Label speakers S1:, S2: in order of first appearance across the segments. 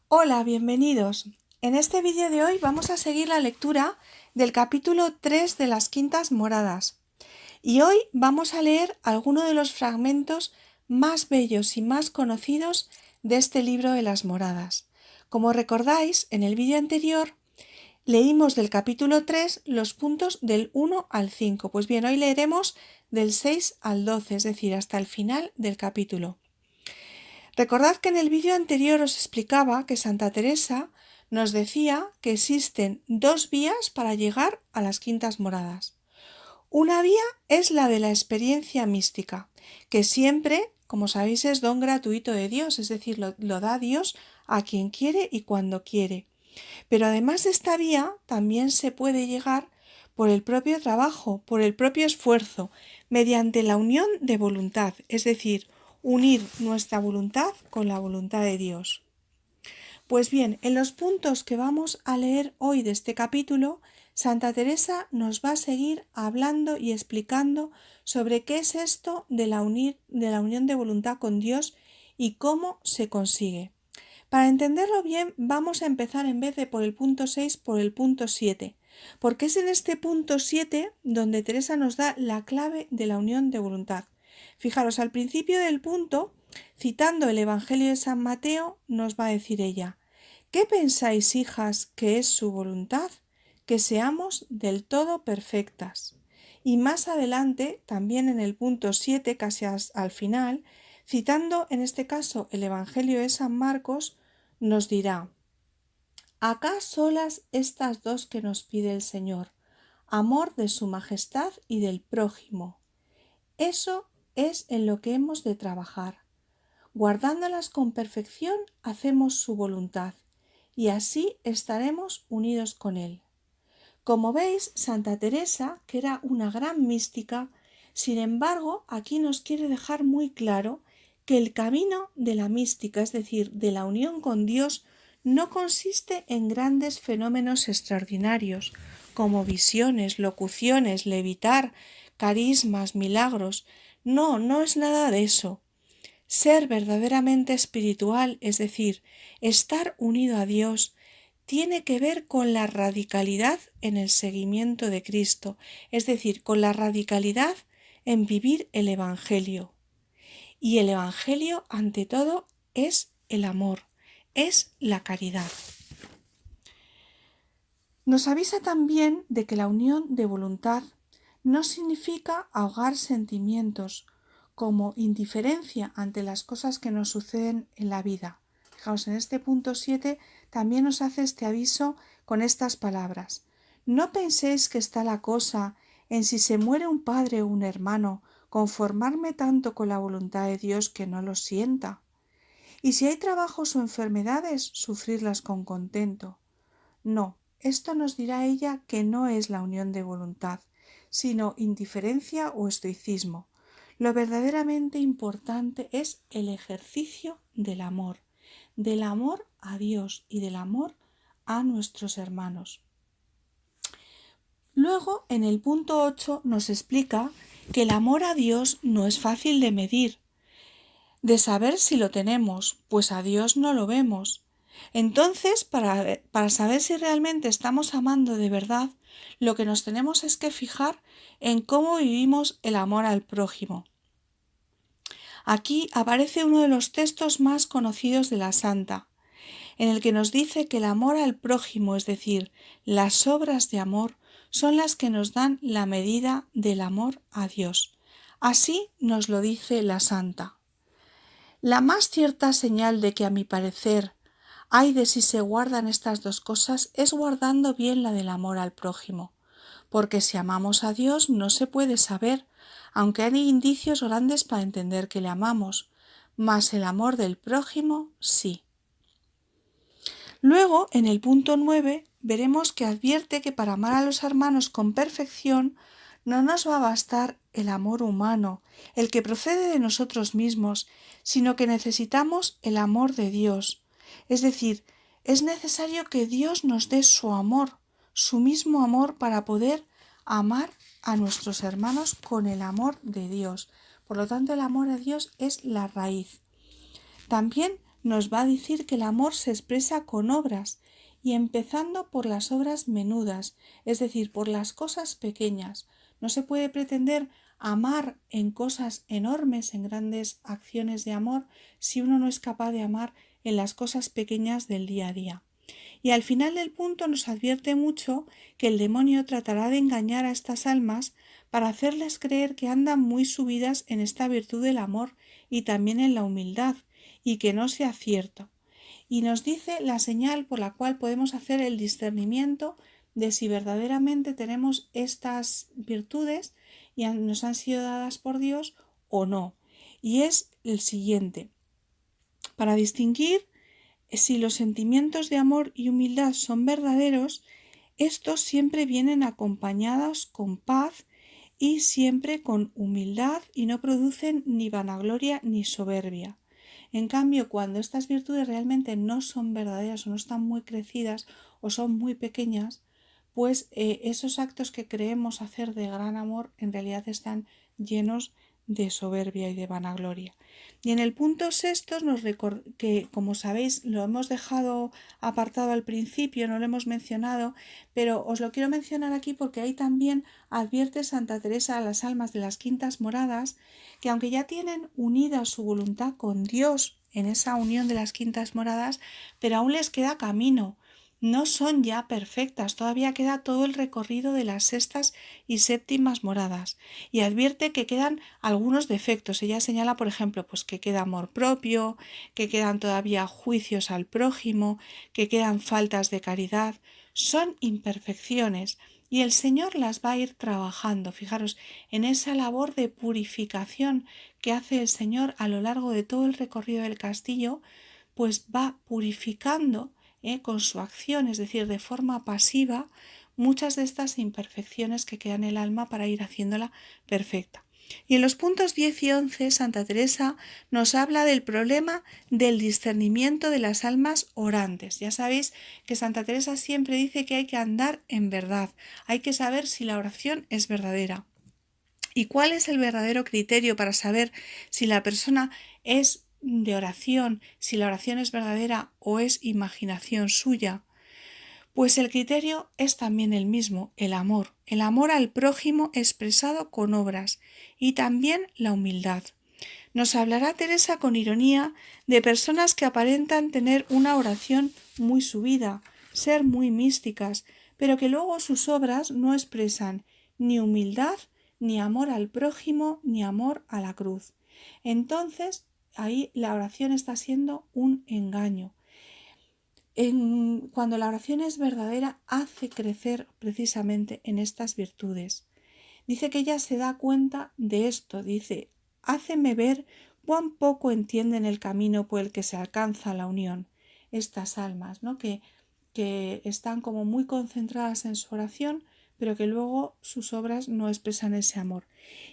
S1: Hola, bienvenidos. En este vídeo de hoy vamos a seguir la lectura del capítulo 3 de las Quintas Moradas. Y hoy vamos a leer algunos de los fragmentos más bellos y más conocidos de este libro de las Moradas. Como recordáis, en el vídeo anterior leímos del capítulo 3 los puntos del 1 al 5. Pues bien, hoy leeremos del 6 al 12, es decir, hasta el final del capítulo. Recordad que en el vídeo anterior os explicaba que Santa Teresa nos decía que existen dos vías para llegar a las Quintas Moradas. Una vía es la de la experiencia mística, que siempre, como sabéis, es don gratuito de Dios, es decir, lo da Dios a quien quiere y cuando quiere. Pero además de esta vía, también se puede llegar por el propio trabajo, por el propio esfuerzo, mediante la unión de voluntad, es decir, unir nuestra voluntad con la voluntad de Dios. Pues bien, en los puntos que vamos a leer hoy de este capítulo, Santa Teresa nos va a seguir hablando y explicando sobre qué es esto de la unión de voluntad con Dios y cómo se consigue. Para entenderlo bien, vamos a empezar en vez de por el punto 6, por el punto 7, porque es en este punto 7 donde Teresa nos da la clave de la unión de voluntad. Fijaros, al principio del punto, citando el Evangelio de San Mateo, nos va a decir ella: ¿qué pensáis, hijas, que es su voluntad? Que seamos del todo perfectas. Y más adelante, también en el punto 7, casi al final, citando en este caso el Evangelio de San Marcos, nos dirá: acá solas estas dos que nos pide el Señor, amor de su majestad y del prójimo. Eso es en lo que hemos de trabajar. Guardándolas con perfección, hacemos su voluntad, y así estaremos unidos con Él. Como veis, Santa Teresa, que era una gran mística, sin embargo, aquí nos quiere dejar muy claro que el camino de la mística, es decir, de la unión con Dios, no consiste en grandes fenómenos extraordinarios, como visiones, locuciones, levitar, carismas, milagros. No, no es nada de eso. Ser verdaderamente espiritual, es decir, estar unido a Dios, tiene que ver con la radicalidad en el seguimiento de Cristo, es decir, con la radicalidad en vivir el Evangelio. Y el Evangelio, ante todo, es el amor, es la caridad. Nos avisa también de que la unión de voluntad no significa ahogar sentimientos, como indiferencia ante las cosas que nos suceden en la vida. Fijaos, en este punto 7 también nos hace este aviso con estas palabras: no penséis que está la cosa en si se muere un padre o un hermano, conformarme tanto con la voluntad de Dios que no lo sienta. Y si hay trabajos o enfermedades, sufrirlas con contento. No, esto nos dirá ella que no es la unión de voluntad, sino indiferencia o estoicismo. Lo verdaderamente importante es el ejercicio del amor a Dios y del amor a nuestros hermanos. Luego, en el punto 8, nos explica que el amor a Dios no es fácil de medir, de saber si lo tenemos, pues a Dios no lo vemos. Entonces, para saber si realmente estamos amando de verdad, lo que nos tenemos es que fijar en cómo vivimos el amor al prójimo. Aquí aparece uno de los textos más conocidos de la Santa, en el que nos dice que el amor al prójimo, es decir, las obras de amor, son las que nos dan la medida del amor a Dios. Así nos lo dice la Santa. La más cierta señal de que, a mi parecer, hay de si se guardan estas dos cosas es guardando bien la del amor al prójimo, porque si amamos a Dios no se puede saber, aunque hay indicios grandes para entender que le amamos, mas el amor del prójimo sí. Luego, en el punto 9, veremos que advierte que para amar a los hermanos con perfección no nos va a bastar el amor humano, el que procede de nosotros mismos, sino que necesitamos el amor de Dios. Es decir, es necesario que Dios nos dé su amor, su mismo amor, para poder amar a nuestros hermanos con el amor de Dios. Por lo tanto, el amor a Dios es la raíz. También nos va a decir que el amor se expresa con obras y empezando por las obras menudas, es decir, por las cosas pequeñas. No se puede pretender amar en cosas enormes, en grandes acciones de amor, si uno no es capaz de amar en las cosas pequeñas del día a día. Y al final del punto nos advierte mucho que el demonio tratará de engañar a estas almas para hacerles creer que andan muy subidas en esta virtud del amor y también en la humildad, y que no sea cierto. Y nos dice la señal por la cual podemos hacer el discernimiento de si verdaderamente tenemos estas virtudes y nos han sido dadas por Dios o no. Y es el siguiente. Para distinguir si los sentimientos de amor y humildad son verdaderos, estos siempre vienen acompañados con paz y siempre con humildad y no producen ni vanagloria ni soberbia. En cambio, cuando estas virtudes realmente no son verdaderas o no están muy crecidas o son muy pequeñas, pues esos actos que creemos hacer de gran amor en realidad están llenos de soberbia y de vanagloria. Y en el punto sexto, que como sabéis lo hemos dejado apartado al principio, no lo hemos mencionado, pero os lo quiero mencionar aquí porque ahí también advierte Santa Teresa a las almas de las quintas moradas que aunque ya tienen unida su voluntad con Dios en esa unión de las quintas moradas, pero aún les queda camino. No son ya perfectas, todavía queda todo el recorrido de las sextas y séptimas moradas y advierte que quedan algunos defectos. Ella señala, por ejemplo, pues que queda amor propio, que quedan todavía juicios al prójimo, que quedan faltas de caridad. Son imperfecciones y el Señor las va a ir trabajando. Fijaros en esa labor de purificación que hace el Señor a lo largo de todo el recorrido del castillo, pues va purificando con su acción, es decir, de forma pasiva, muchas de estas imperfecciones que quedan en el alma para ir haciéndola perfecta. Y en los puntos 10 y 11, Santa Teresa nos habla del problema del discernimiento de las almas orantes. Ya sabéis que Santa Teresa siempre dice que hay que andar en verdad, hay que saber si la oración es verdadera. ¿Y cuál es el verdadero criterio para saber si la persona es de oración, si la oración es verdadera o es imaginación suya? Pues el criterio es también el mismo, el amor al prójimo expresado con obras y también la humildad. Nos hablará Teresa con ironía de personas que aparentan tener una oración muy subida, ser muy místicas, pero que luego sus obras no expresan ni humildad, ni amor al prójimo, ni amor a la cruz. Entonces, ahí la oración está siendo un engaño. Cuando la oración es verdadera, hace crecer precisamente en estas virtudes. Dice que ella se da cuenta de esto, dice, háceme ver cuán poco entienden el camino por el que se alcanza la unión. Estas almas, ¿no? que están como muy concentradas en su oración, pero que luego sus obras no expresan ese amor.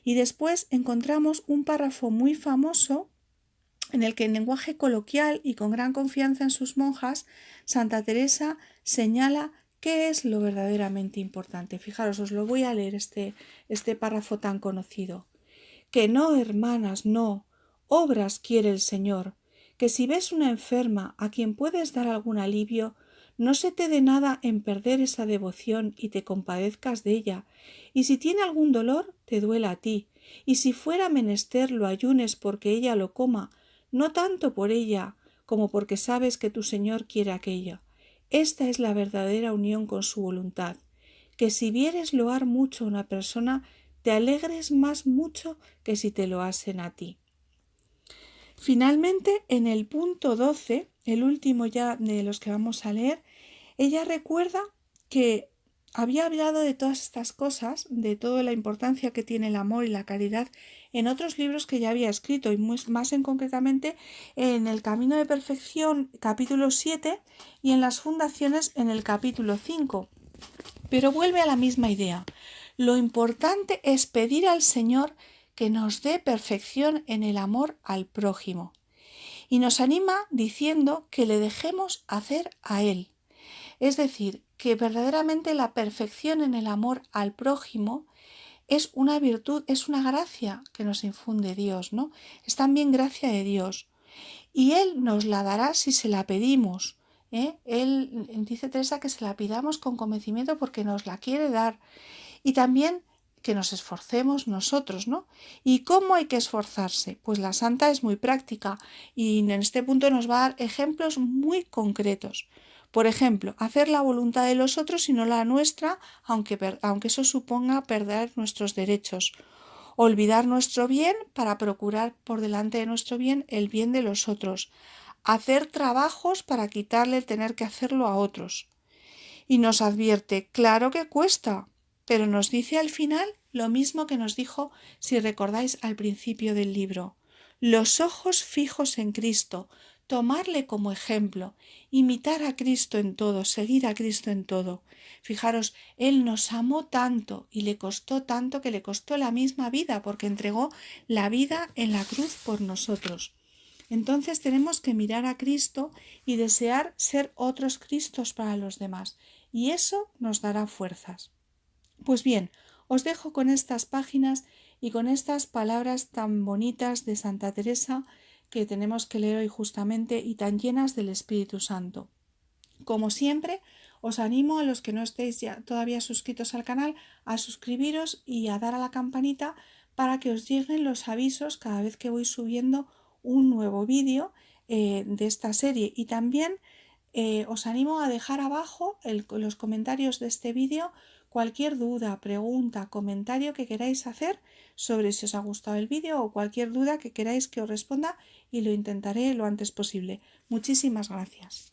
S1: Y después encontramos un párrafo muy famoso en el que en lenguaje coloquial y con gran confianza en sus monjas, Santa Teresa señala qué es lo verdaderamente importante. Fijaros, os lo voy a leer este párrafo tan conocido. Que no, hermanas, no, obras quiere el Señor, que si ves una enferma a quien puedes dar algún alivio, no se te dé nada en perder esa devoción y te compadezcas de ella, y si tiene algún dolor, te duela a ti, y si fuera menester lo ayunes porque ella lo coma, no tanto por ella como porque sabes que tu Señor quiere aquello. Esta es la verdadera unión con su voluntad, que si vieres loar mucho a una persona, te alegres más mucho que si te lo hacen a ti. Finalmente, en el punto 12, el último ya de los que vamos a leer, ella recuerda que había hablado de todas estas cosas, de toda la importancia que tiene el amor y la caridad en otros libros que ya había escrito y más en concretamente en el Camino de Perfección capítulo 7 y en las fundaciones en el capítulo 5. Pero vuelve a la misma idea. Lo importante es pedir al Señor que nos dé perfección en el amor al prójimo. Y nos anima diciendo que le dejemos hacer a Él. Es decir, que verdaderamente la perfección en el amor al prójimo es una virtud, es una gracia que nos infunde Dios, ¿no? Es también gracia de Dios. y Él nos la dará si se la pedimos. Él dice Teresa que se la pidamos con convencimiento porque nos la quiere dar. Y también que nos esforcemos nosotros, ¿no? ¿Y cómo hay que esforzarse? Pues la santa es muy práctica y en este punto nos va a dar ejemplos muy concretos. Por ejemplo, hacer la voluntad de los otros y no la nuestra, aunque eso suponga perder nuestros derechos. Olvidar nuestro bien para procurar por delante de nuestro bien el bien de los otros. Hacer trabajos para quitarle el tener que hacerlo a otros. Y nos advierte, claro que cuesta, pero nos dice al final lo mismo que nos dijo, si recordáis, al principio del libro. Los ojos fijos en Cristo, tomarle como ejemplo, imitar a Cristo en todo, seguir a Cristo en todo. Fijaros, Él nos amó tanto y le costó tanto que le costó la misma vida, porque entregó la vida en la cruz por nosotros. Entonces tenemos que mirar a Cristo y desear ser otros Cristos para los demás, y eso nos dará fuerzas. Pues bien, os dejo con estas páginas y con estas palabras tan bonitas de Santa Teresa que tenemos que leer hoy justamente y tan llenas del Espíritu Santo. Como siempre, os animo a los que no estéis ya todavía suscritos al canal a suscribiros y a dar a la campanita para que os lleguen los avisos cada vez que voy subiendo un nuevo vídeo de esta serie. Y también os animo a dejar abajo en los comentarios de este vídeo cualquier duda, pregunta, comentario que queráis hacer sobre si os ha gustado el vídeo o cualquier duda que queráis que os responda y lo intentaré lo antes posible. Muchísimas gracias.